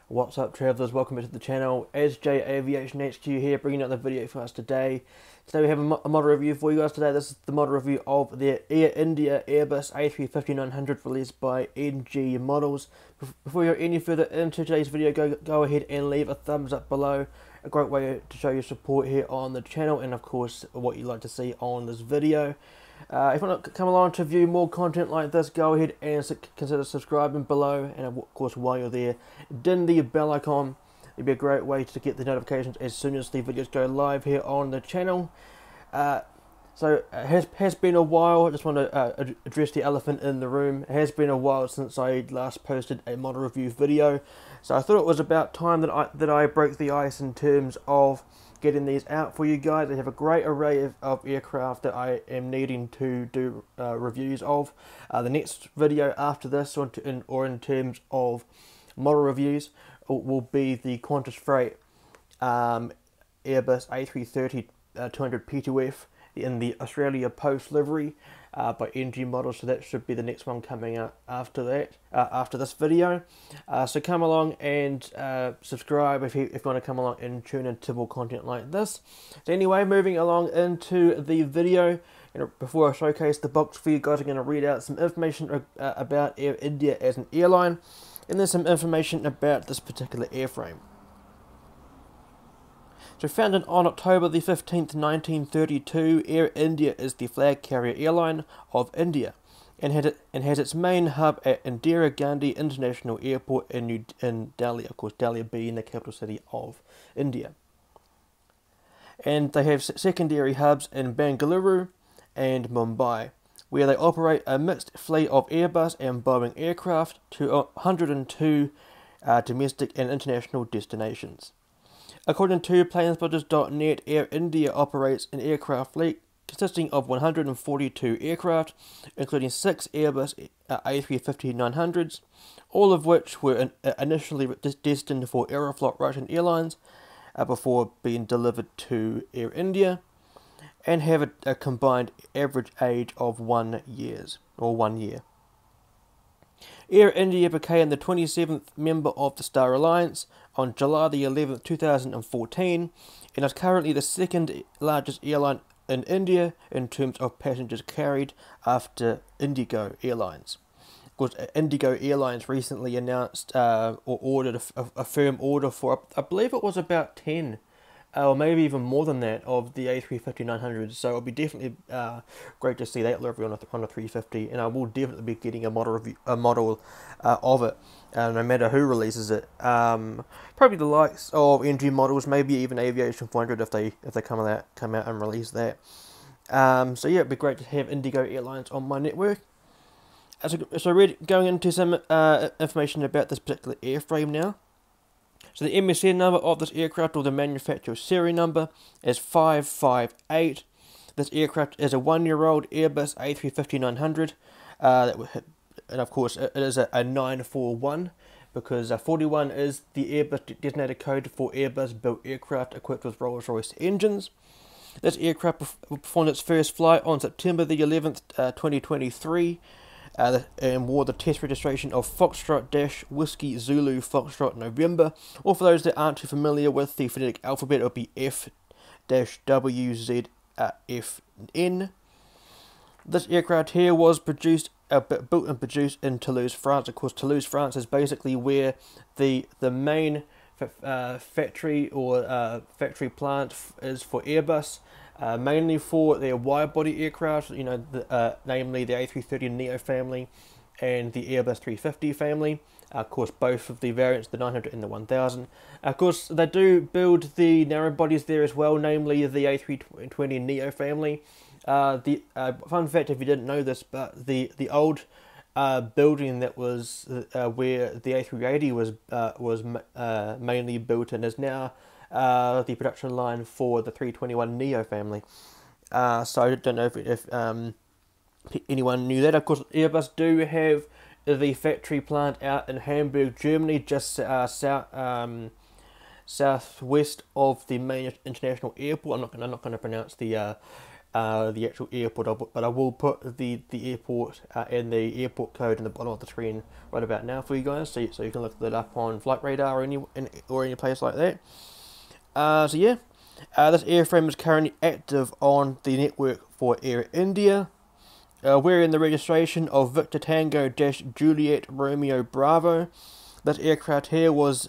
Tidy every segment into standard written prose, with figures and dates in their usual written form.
What's up, travellers? Welcome back to the channel. SJ Aviation HQ here, bringing out the video for us today. Today we have a model review for you guys today. This is the model review of the Air India Airbus A350-900 released by NG Models. Before we go any further into today's video, go ahead and leave a thumbs up below. A great way to show your support here on the channel and of course what you'd like to see on this video. If you want to come along to view more content like this, go ahead and consider subscribing below, and of course while you're there, ding the bell icon. It'd be a great way to get the notifications as soon as the videos go live here on the channel. So it has been a while. I just want to address the elephant in the room. It has been a while since I last posted a model review video, so I thought it was about time that I broke the ice in terms of getting these out for you guys. I have a great array of aircraft that I am needing to do reviews of. The next video after this, or in terms of model reviews, will be the Qantas Freight Airbus A330-200 P2F in the Australia Post livery by NG Models, so that should be the next one coming out after that, after this video. So come along and subscribe if you want to come along and tune into more content like this. So anyway, moving along into the video, before I showcase the box for you guys, I'm going to read out some information about Air India as an airline, and then some information about this particular airframe. So founded on October the 15th, 1932, Air India is the flag carrier airline of India and has its main hub at Indira Gandhi International Airport in Delhi, of course Delhi being the capital city of India. And they have secondary hubs in Bengaluru and Mumbai, where they operate a mixed fleet of Airbus and Boeing aircraft to 102 domestic and international destinations. According to Planespotters.net, Air India operates an aircraft fleet consisting of 142 aircraft, including 6 Airbus A350-900s, all of which were initially destined for Aeroflot Russian Airlines before being delivered to Air India, and have a combined average age of 1 year. Air India became the 27th member of the Star Alliance on July the 11th, 2014, and is currently the second largest airline in India in terms of passengers carried after Indigo Airlines. Of course, Indigo Airlines recently announced or ordered a firm order for, I believe it was about 10 or maybe even more than that, of the A350-900s. So it'll be definitely great to see that delivery on a 350, and I will definitely be getting a model of it, no matter who releases it. Probably the likes of NG Models, maybe even Aviation 400 if they come out and release that. So yeah, it'd be great to have Indigo Airlines on my network. So going into some information about this particular airframe now. So the MSN number of this aircraft, or the manufacturer serial number, is 558. This aircraft is a 1-year-old Airbus A350-900, and of course it is a 941, because 41 is the Airbus designated code for Airbus built aircraft equipped with Rolls-Royce engines. This aircraft performed its first flight on September the 11th, 2023. And wore the test registration of Foxtrot Whiskey Zulu Foxtrot November, or for those that aren't too familiar with the phonetic alphabet, it would be F-WZFN. This aircraft here was built and produced in Toulouse, France. Of course, Toulouse, France is basically where the main factory or factory plant is for Airbus. Mainly for their wide-body aircraft, namely the A330neo family and the Airbus 350 family. Of course, both of the variants, the 900 and the 1000. Of course, they do build the narrow bodies there as well, namely the A320neo family. The fun fact, if you didn't know this, but the old building that was where the A380 was mainly built in is now the production line for the 321neo family. So I don't know if anyone knew that. Of course, Airbus do have the factory plant out in Hamburg, Germany, just southwest of the main international airport. I'm not going to pronounce the the actual airport, but I will put the airport and the airport code in the bottom of the screen right about now for you guys, so you can look that up on Flight Radar or any place like that. So yeah, this airframe is currently active on the network for Air India. Wearing the registration of Victor Tango Juliet Romeo Bravo. This aircraft here was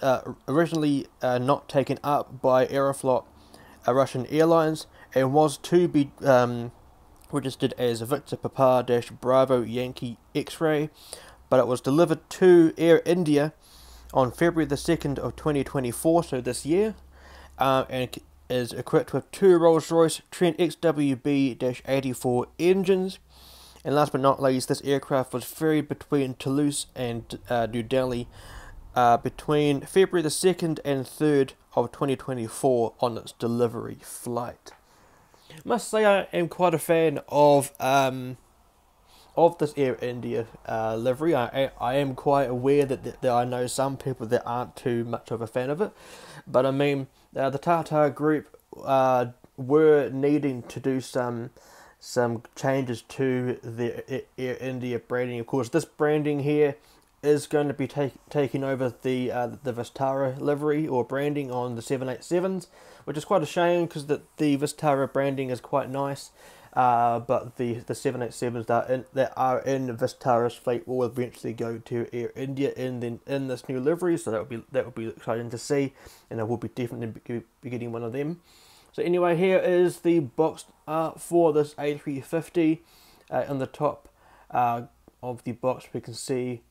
originally not taken up by Aeroflot Russian Airlines and was to be registered as Victor Papa Bravo Yankee X-Ray, but it was delivered to Air India on February the 2nd of 2024, so this year, and is equipped with two Rolls-Royce Trent XWB-84 engines. And last but not least, this aircraft was ferried between Toulouse and New Delhi between February the 2nd and 3rd of 2024 on its delivery flight. I must say I am quite a fan of this Air India livery. I am quite aware that I know some people that aren't too much of a fan of it, but I mean the Tata Group were needing to do some changes to the Air India branding. Of course, this branding here is going to be taking over the Vistara livery or branding on the 787s, which is quite a shame because the Vistara branding is quite nice. But the 787s that are in Vistara's fleet will eventually go to Air India in this new livery, so that would be exciting to see, and I will be definitely be getting one of them. So anyway, here is the box art for this A350. On the top of the box we can see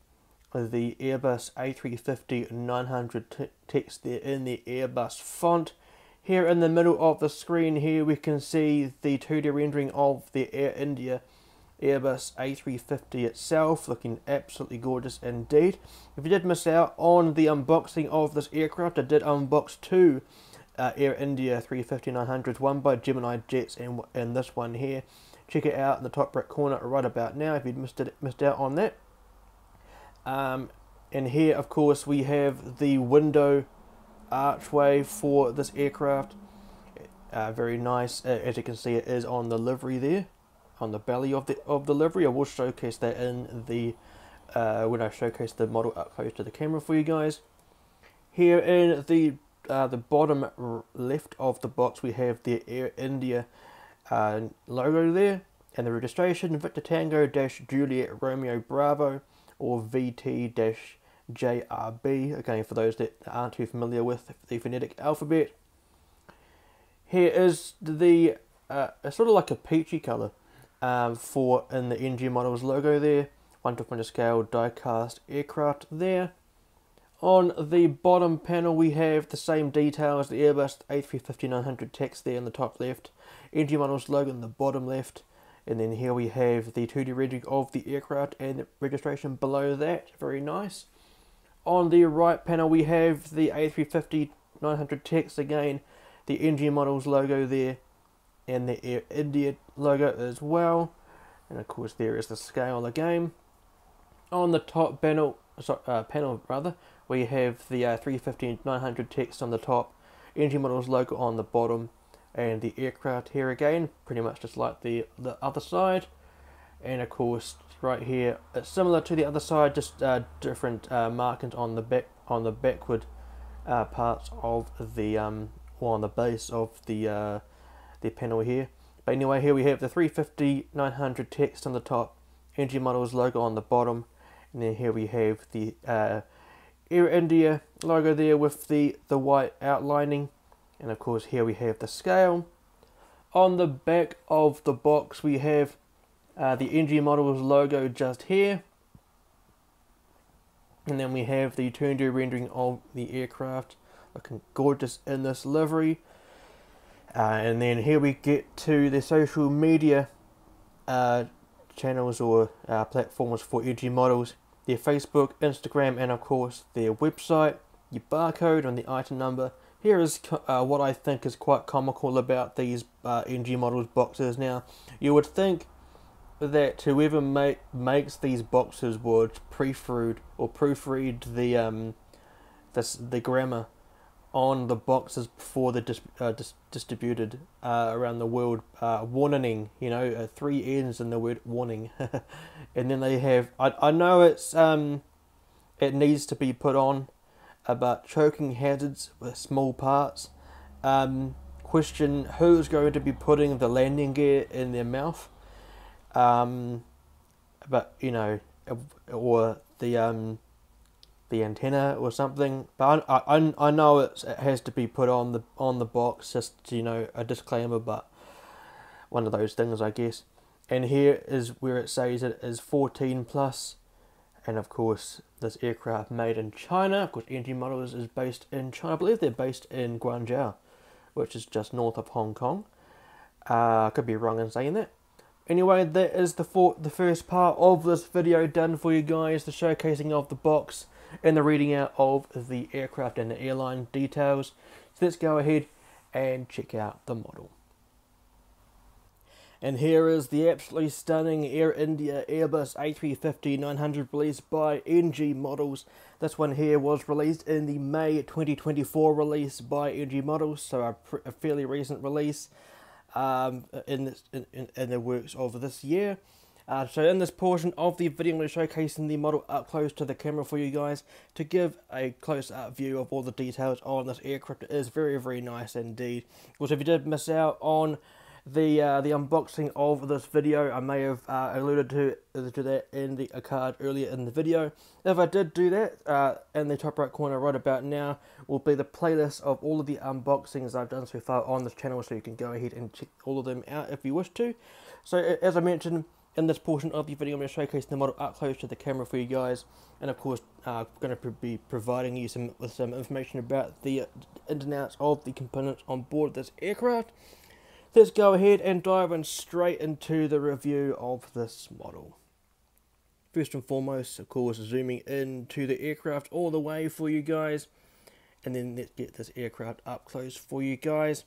the Airbus A350-900 text there in the Airbus font. Here in the middle of the screen here we can see the 2D rendering of the Air India Airbus A350 itself, looking absolutely gorgeous indeed. If you did miss out on the unboxing of this aircraft, I did unbox two Air India 350-900s, one by Gemini Jets and this one here. Check it out in the top right corner right about now if you'd missed out on that. And here of course we have the window archway for this aircraft. Very nice. As you can see, it is on the livery there, on the belly of the livery. I will showcase that in the when I showcase the model up close to the camera for you guys. Here in the bottom left of the box we have the Air India logo there, and the registration Victor Tango Juliet Romeo Bravo, or VT-JRB, again for those that aren't too familiar with the phonetic alphabet. Here is the sort of like a peachy colour for in the NG Models logo there, 1/2 scale die-cast aircraft there. On the bottom panel we have the same detail as the Airbus A350-900 text there in the top left, NG Models logo in the bottom left, and then here we have the 2D rendering of the aircraft and the registration below that. Very nice. On the right panel we have the A350-900 text again, the NG Models logo there, and the Air India logo as well, and of course there is the scale again. On the top panel, we have the 350-900 text on the top, NG Models logo on the bottom, and the aircraft here again, pretty much just like the other side. And of course right here it's similar to the other side, just different markings on the backward parts of the or on the base of the panel here. But anyway, here we have the 350-900 text on the top, NG Models logo on the bottom, and then here we have the Air India logo there with the white outlining, and of course here we have the scale. On the back of the box we have the NG Models logo just here, and then we have the 2D rendering of the aircraft, looking gorgeous in this livery. And then here we get to the social media channels or platforms for NG Models, their Facebook, Instagram, and of course their website, your barcode and the item number. Here is what I think is quite comical about these NG Models boxes. Now, you would think that whoever makes these boxes would proofread the grammar on the boxes before they're distributed around the world. Warning, you know, 3 N's in the word warning. And then they have, I know it's it needs to be put on about choking hazards with small parts. Question: who's going to be putting the landing gear in their mouth? But you know, or the antenna or something. But I know it has to be put on the box, just, you know, a disclaimer. But one of those things, I guess. And here is where it says it is 14 plus. And of course, this aircraft made in China. Of course, NG Models is based in China. I believe they're based in Guangzhou, which is just north of Hong Kong. I could be wrong in saying that. Anyway, that is the first part of this video done for you guys. The showcasing of the box and the reading out of the aircraft and the airline details. So let's go ahead and check out the model. And here is the absolutely stunning Air India Airbus A350-900 released by NG Models. This one here was released in the May 2024 release by NG Models, so a fairly recent release in the works of this year. So in this portion of the video, I'm going to be showcasing the model up close to the camera for you guys to give a close-up view of all the details on this aircraft. It is very, very nice indeed. Of course, if you did miss out on the unboxing of this video, I may have alluded to that in the card earlier in the video. If I did do that, in the top right corner right about now will be the playlist of all of the unboxings I've done so far on this channel, so you can go ahead and check all of them out if you wish to. So as I mentioned, in this portion of the video, I'm going to showcase the model up close to the camera for you guys, and of course going to be providing you with some information about the ins and outs of the components on board this aircraft. Let's go ahead and dive in straight into the review of this model. First and foremost, of course, zooming into the aircraft all the way for you guys, and then let's get this aircraft up close for you guys.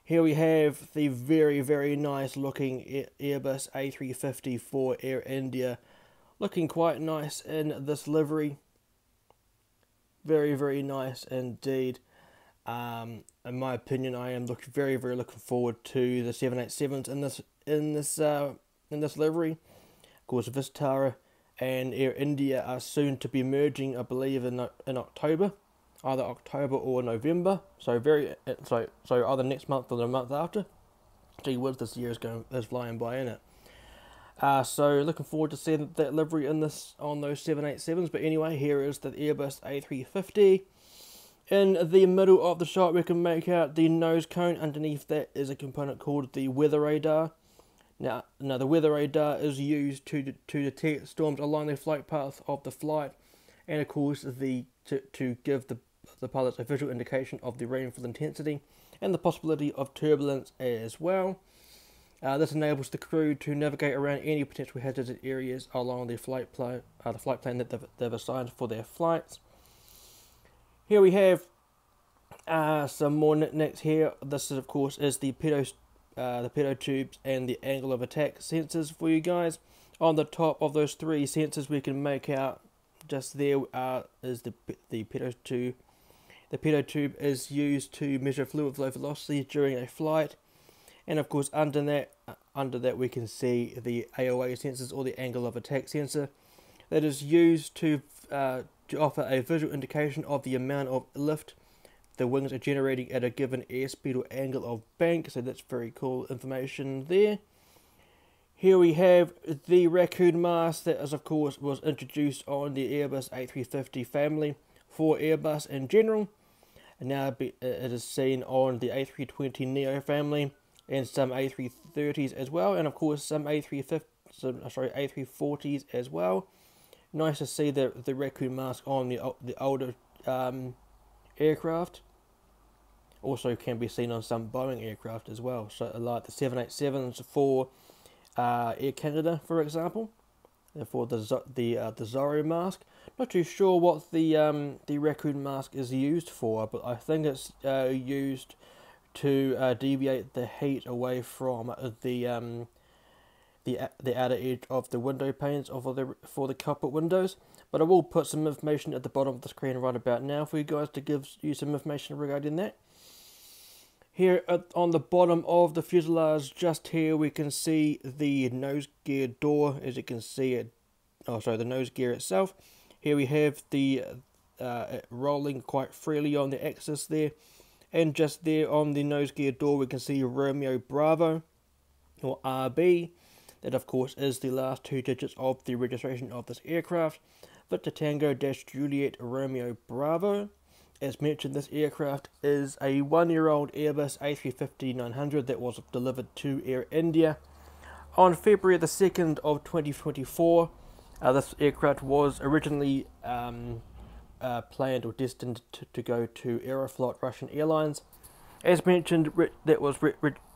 Here we have the very, very nice looking Airbus A350 for Air India, looking quite nice in this livery. Very, very nice indeed. In my opinion, I am very, very looking forward to the 787s in this livery. Of course, Vistara and Air India are soon to be merging, I believe, in October, either October or November. So so either next month or the month after. Gee whiz, this year is flying by, isn't it? So looking forward to seeing that livery on those 787s. But anyway, here is the Airbus A350. In the middle of the shot, we can make out the nose cone. Underneath that is a component called the weather radar. Now the weather radar is used to detect storms along the flight path of the flight, and of course to give the pilots a visual indication of the rainfall intensity and the possibility of turbulence as well. This enables the crew to navigate around any potential hazardous areas along the flight plan that they've assigned for their flights. Here we have some more knickknacks here. This is, of course, is the pitot tubes and the angle of attack sensors for you guys. On the top of those 3 sensors, we can make out just there is the pitot tube. The pitot tube is used to measure fluid flow velocity during a flight, and of course under that we can see the AOA sensors, or the angle of attack sensor, that is used to offer a visual indication of the amount of lift the wings are generating at a given airspeed or angle of bank. So that's very cool information there. Here we have the Raccoon mask that of course was introduced on the Airbus A350 family for Airbus in general, and now it is seen on the A320neo family and some A330s as well, and of course some A340s as well. Nice to see the Raccoon mask on the older aircraft. Also can be seen on some Boeing aircraft as well, so like the 787s for Air Canada, for example, for the Zorro mask. Not too sure what the Raccoon mask is used for, but I think it's used to deviate the heat away from the the outer edge of the window panes for the cockpit windows. But I will put some information at the bottom of the screen right about now for you guys to give you some information regarding that. Here on the bottom of the fuselage, just here, we can see the nose gear door, as you can see it. Oh, sorry, the nose gear itself. Here we have the rolling quite freely on the axis there, and just there on the nose gear door, we can see Romeo Bravo, or RB. That, of course, is the last 2 digits of the registration of this aircraft. Victor Tango Juliet Romeo Bravo. As mentioned, this aircraft is a 1-year-old Airbus A350-900 that was delivered to Air India on February the 2nd of 2024. This aircraft was originally planned or destined to go to Aeroflot Russian Airlines. As mentioned, that was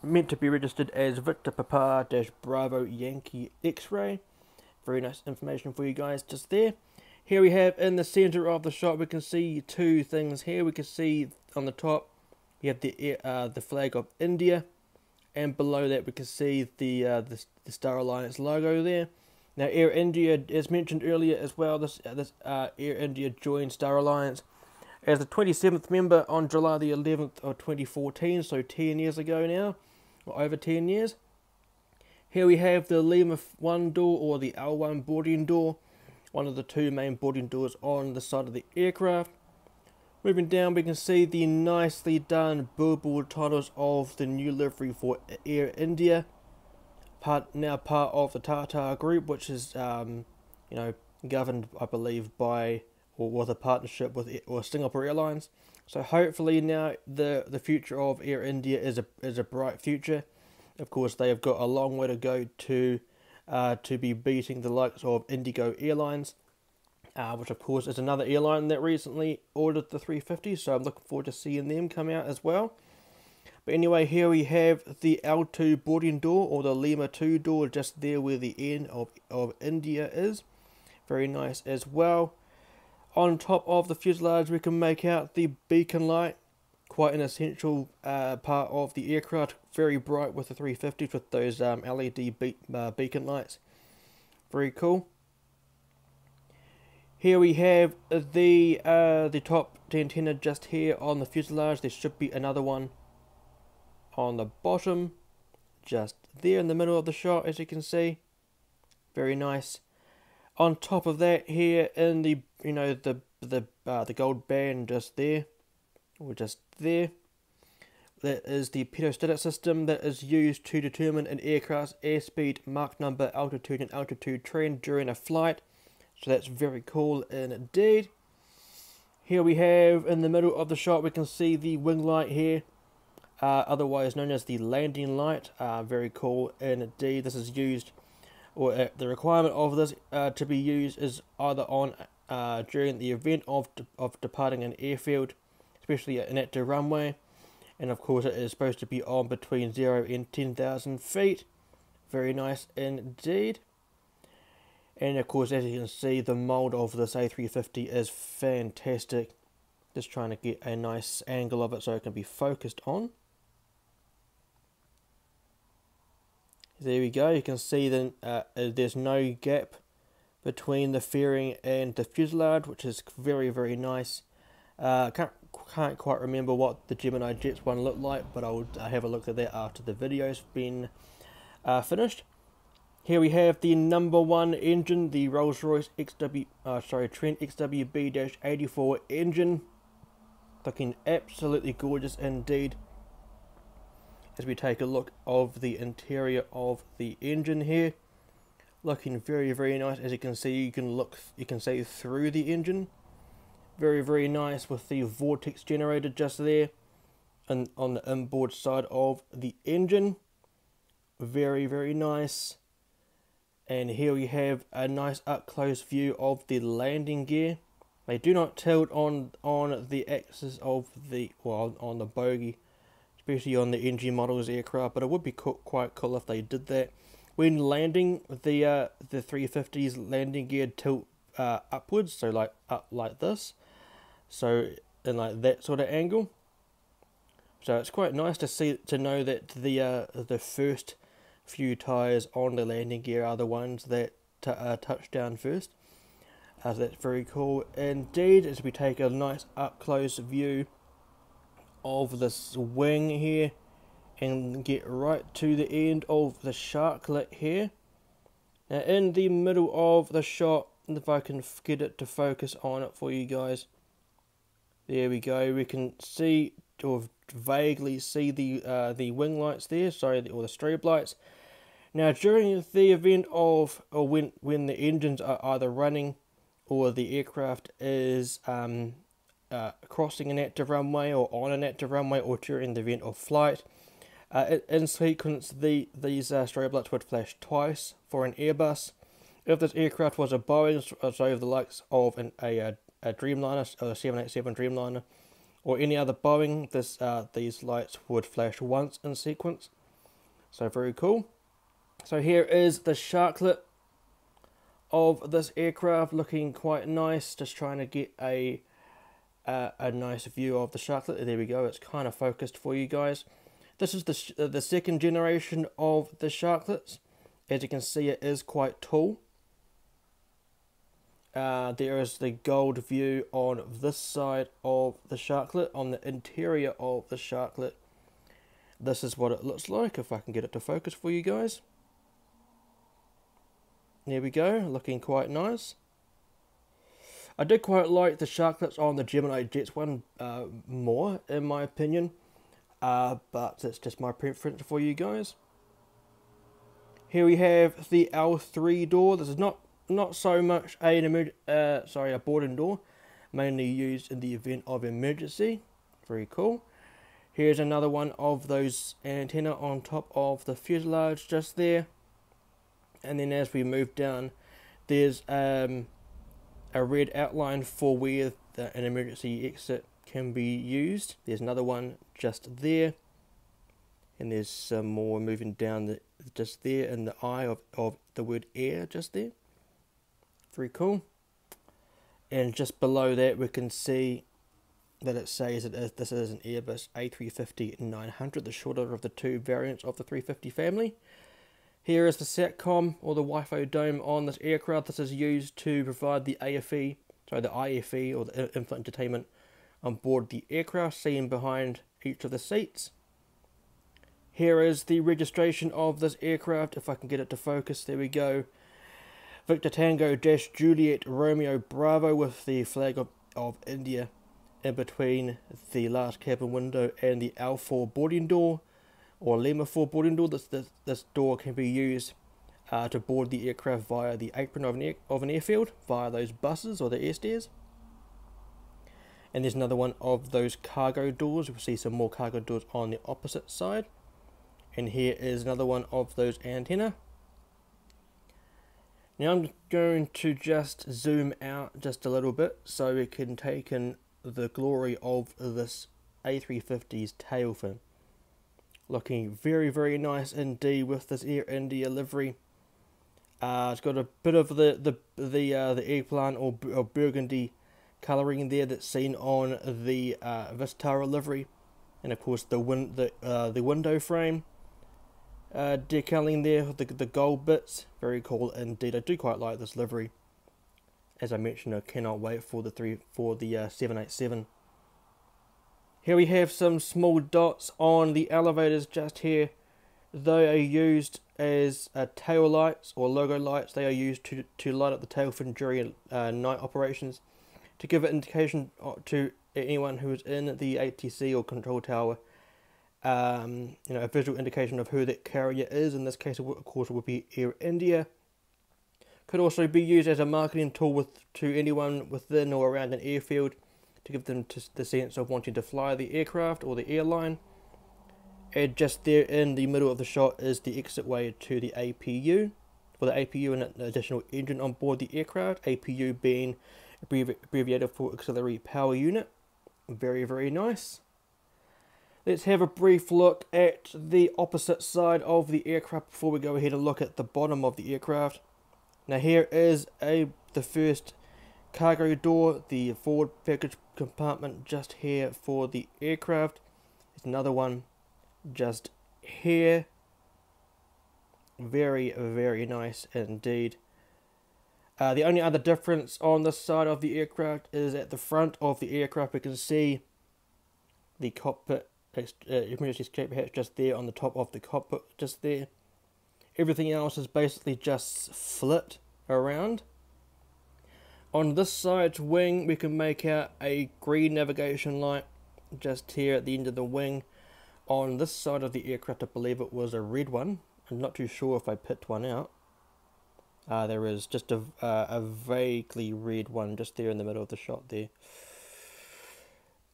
meant to be registered as Victor Papa-Bravo Yankee X-Ray. Very nice information for you guys just there. Here we have in the center of the shot, we can see 2 things here. We can see on the top, you have the flag of India, and below that we can see the Star Alliance logo there. Now, Air India, as mentioned earlier as well, this Air India joined Star Alliance as the 27th member on July the 11th of 2014, so 10 years ago now, or over 10 years. Here we have the Lima 1 door, or the L1 boarding door, one of the 2 main boarding doors on the side of the aircraft. Moving down, we can see the nicely done billboard titles of the new livery for Air India, now part of the Tata Group, which is governed, I believe, by or with a partnership with Singapore Airlines. So hopefully now the future of Air India is a bright future. Of course, they have got a long way to go to be beating the likes of Indigo Airlines, which of course is another airline that recently ordered the 350, so I'm looking forward to seeing them come out as well. But anyway, here we have the L2 boarding door, or the Lima 2 door, just there where the N of India is. Very nice as well. On top of the fuselage, we can make out the beacon light, quite an essential part of the aircraft. Very bright with the 350s with those LED beacon lights. Very cool. Here we have the top antenna just here on the fuselage. There should be another one on the bottom, just there in the middle of the shot, as you can see. Very nice. On top of that, here in the the gold band just there, or just there, that is the pedostatic system that is used to determine an aircraft's airspeed, Mach number, altitude, and altitude trend during a flight. So that's very cool indeed. Here we have in the middle of the shot, we can see the wing light here, otherwise known as the landing light. Very cool indeed. This is used, or the requirement of this to be used is either on during the event of departing an airfield, especially an active runway, and of course it is supposed to be on between 0 and 10,000 feet. Very nice indeed. And of course, as you can see, the mold of this A350 is fantastic. Just trying to get a nice angle of it so it can be focused on. There we go. You can see that there's no gap between the fairing and the fuselage, which is very, very nice. Can't quite remember what the Gemini Jets one looked like, but I'll have a look at that after the video's been finished. Here we have the number 1 engine, the Rolls-Royce Trent XWB-84 engine, looking absolutely gorgeous indeed. As we take a look of the interior of the engine here, looking very, very nice. As you can see, you can see through the engine. Very, very nice with the vortex generator just there, and on the inboard side of the engine. Very, very nice. And here we have a nice up-close view of the landing gear. They do not tilt on the axis of the, well, on the bogie, especially on the NG models aircraft, but it would be quite cool if they did that. When landing, the 350's landing gear tilt upwards, so like up like this, so in like that sort of angle. So it's quite nice to know that the first few tyres on the landing gear are the ones that touch down first. So that's very cool indeed, as we take a nice up close view of this wing here and get right to the end of the sharklet here. Now in the middle of the shot, if I can get it to focus on it for you guys, there we go, we can see or vaguely see the wing lights there, sorry, or the strobe lights. Now during the event of, or when the engines are either running or the aircraft is crossing an active runway or on an active runway, or during the event of flight, in sequence these strobe lights would flash twice for an Airbus. If this aircraft was a Boeing, so the likes of a Dreamliner, or a 787 Dreamliner, or any other Boeing, these lights would flash once in sequence. So very cool. So here is the sharklet of this aircraft, looking quite nice. Just trying to get a nice view of the sharklet. There we go. It's kind of focused for you guys. This is the second generation of the sharklets. As you can see, it is quite tall. There is the gold view on this side of the sharklet, on the interior of the sharklet. This is what it looks like, if I can get it to focus for you guys. There we go, looking quite nice. I did quite like the sharklets on the Gemini Jets one more, in my opinion. But it's just my preference for you guys. Here we have the L3 door. This is not so much a boarding door, mainly used in the event of emergency. Very cool. Here's another one of those antenna on top of the fuselage just there. And then as we move down, there's a red outline for where an emergency exit can be used. There's another one just there, and there's some more moving down just there in the eye of the word air just there. Very cool. And just below that we can see that it says that this is an Airbus A350-900, the shorter of the two variants of the 350 family. Here is the SATCOM, or the Wi-Fi dome on this aircraft. This is used to provide the IFE, or the in-flight entertainment on board the aircraft, seen behind each of the seats. Here is the registration of this aircraft, if I can get it to focus. There we go. Victor Tango - Juliet Romeo Bravo, with the flag of India in between the large cabin window and the L4 boarding door, or Lima 4 boarding door. This door can be used to board the aircraft via the apron of an airfield, via those buses or the air stairs. And there's another one of those cargo doors. We'll see some more cargo doors on the opposite side. And here is another one of those antenna. Now I'm going to just zoom out just a little bit so we can take in the glory of this A350's tail fin. Looking very, very nice indeed with this Air India livery. It's got a bit of the eggplant or burgundy colouring there that's seen on the Vistara livery, and of course the window frame decaling there, the gold bits. Very cool indeed. I do quite like this livery. As I mentioned, I cannot wait for the 787. Here we have some small dots on the elevators just here. They are used as tail lights or logo lights. They are used to light up the tail fin during night operations, to give an indication to anyone who is in the ATC or control tower, a visual indication of who that carrier is. In this case, of course, it would be Air India. Could also be used as a marketing tool to anyone within or around an airfield, to give them the sense of wanting to fly the aircraft or the airline. And just there in the middle of the shot is the exit way to the APU, for the APU and an additional engine on board the aircraft, APU being abbreviated for Auxiliary Power Unit. Very, very nice. Let's have a brief look at the opposite side of the aircraft before we go ahead and look at the bottom of the aircraft. Now here is the first cargo door, the forward package compartment just here for the aircraft. There's another one just here. Very, very nice indeed. The only other difference on this side of the aircraft is at the front of the aircraft we can see the cockpit emergency escape hatch just there on the top of the cockpit, just there. Everything else is basically just flipped around. On this side's wing we can make out a green navigation light just here at the end of the wing. On this side of the aircraft I believe it was a red one. I'm not too sure if I picked one out. There is just a vaguely red one just there in the middle of the shot there.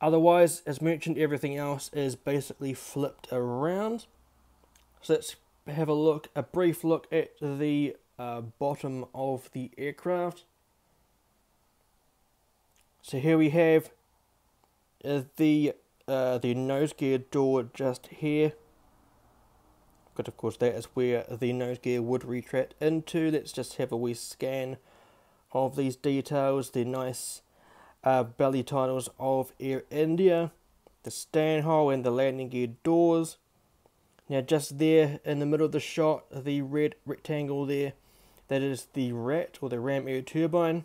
Otherwise, as mentioned, everything else is basically flipped around. So let's have a brief look at the bottom of the aircraft. So here we have the nose gear door just here. But of course that is where the nose gear would retract into. Let's just have a wee scan of these details. The nice belly titles of Air India, the stand hole and the landing gear doors. Now just there in the middle of the shot, the red rectangle there, that is the RAT or the ram air turbine,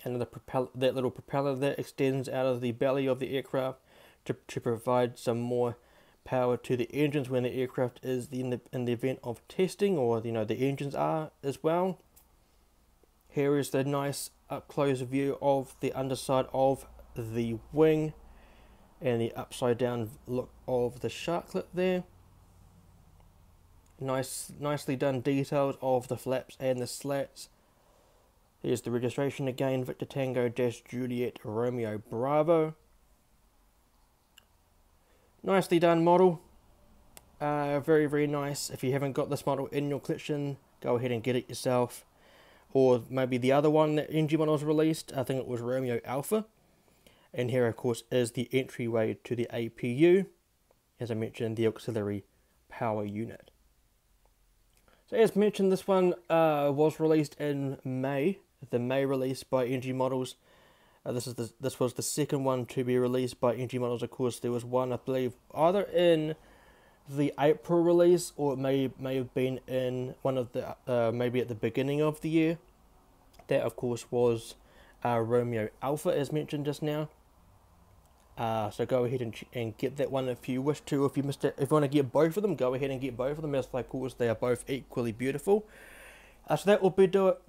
and that little propeller that extends out of the belly of the aircraft to provide some more power to the engines when the aircraft is in the event of testing, or the engines are as well. Here is the nice up close view of the underside of the wing and the upside down look of the sharklet there. Nicely done details of the flaps and the slats. Here's the registration again, Victor Tango Juliet Romeo Bravo. Nicely done model. Very, very nice. If you haven't got this model in your collection, go ahead and get it yourself. Or maybe the other one that NG Models released, I think it was Romeo Alpha. And here, of course, is the entryway to the APU. As I mentioned, the auxiliary power unit. So as mentioned, this one was released in May. The May release by NG Models. This was the second one to be released by NG Models. Of course, there was one, I believe, either in the April release, or it may have been in one of the maybe at the beginning of the year. That, of course, was Romeo Alpha, as mentioned just now. So go ahead and get that one if you wish to. If you missed it, if you want to get both of them, go ahead and get both of them. As of course, they are both equally beautiful. So that will do it.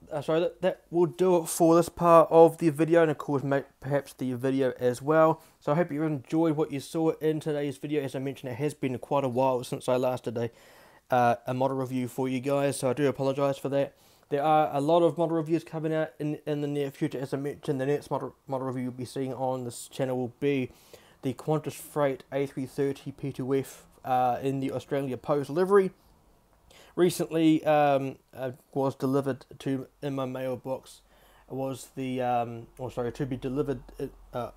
That will do it for this part of the video, and of course, perhaps the video as well. So I hope you enjoyed what you saw in today's video. As I mentioned, it has been quite a while since I last did a model review for you guys, so I do apologise for that. There are a lot of model reviews coming out in the near future. As I mentioned, the next model review you'll be seeing on this channel will be the Qantas Freight A330 P2F in the Australia Post livery. Recently was delivered in my mailbox was the to be delivered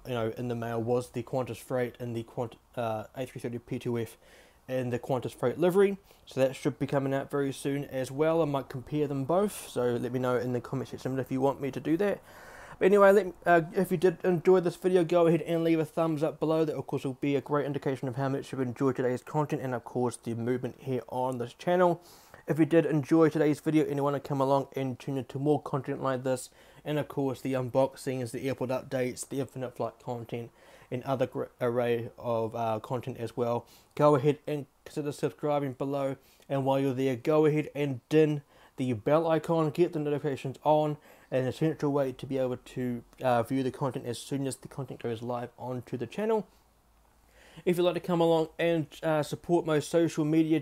in the mail was the Qantas Freight and the A330 P2F in the Qantas Freight livery. So that should be coming out very soon as well. I might compare them both, so let me know in the comment section if you want me to do that. But anyway, if you did enjoy this video, go ahead and leave a thumbs up below. That of course will be a great indication of how much you've enjoyed today's content, and of course the movement here on this channel. If you did enjoy today's video and you want to come along and tune into more content like this, and of course the unboxings, the airport updates, the infinite flight content, and other array of content as well, go ahead and consider subscribing below. And while you're there, go ahead and din the bell icon, get the notifications on, an essential way to be able to view the content as soon as the content goes live onto the channel. If you'd like to come along and support my social media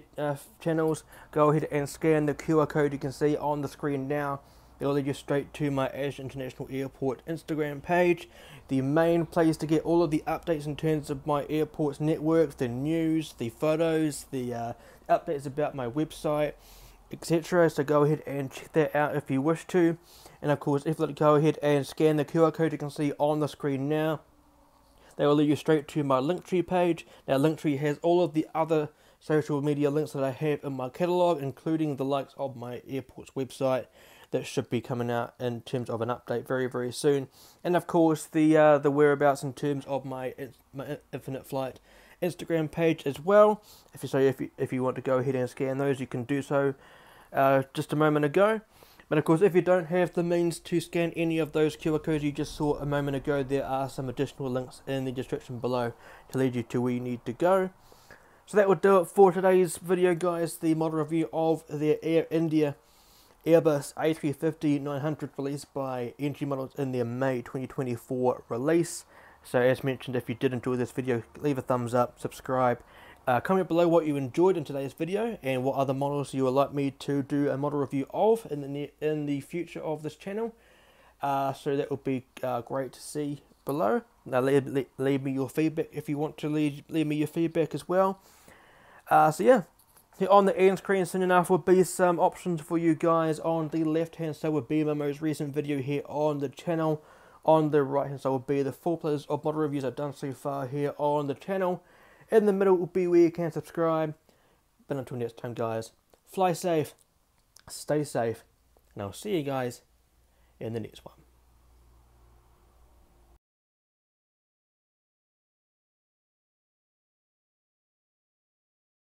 channels, go ahead and scan the QR code you can see on the screen now. It will lead you straight to my Ash International Airport Instagram page, the main place to get all of the updates in terms of my airport's networks, the news, the photos, the updates about my website, etc. So go ahead and check that out if you wish to. And of course, if you'd like to go ahead and scan the QR code you can see on the screen now, they will lead you straight to my Linktree page. Now Linktree has all of the other social media links that I have in my catalogue, including the likes of my airport's website that should be coming out in terms of an update very, very soon. And of course the whereabouts in terms of my Infinite Flight Instagram page as well. If you want to go ahead and scan those, you can do so. just a moment ago. But of course, if you don't have the means to scan any of those QR codes you just saw a moment ago, there are some additional links in the description below to lead you to where you need to go. So that will do it for today's video, guys. The model review of the Air India Airbus A350-900 released by NG Models in their May 2024 release. So as mentioned, if you did enjoy this video, leave a thumbs up, subscribe. Comment below what you enjoyed in today's video and what other models you would like me to do a model review of in the future of this channel. So that would be great to see below. Now leave me your feedback if you want to leave me your feedback as well. So yeah, here on the end screen soon enough will be some options for you guys. On the left hand side would be my most recent video here on the channel. On the right hand side will be the full playlist of model reviews I've done so far here on the channel. In the middle will be where you can subscribe. But until next time, guys, fly safe, stay safe, and I'll see you guys in the next one.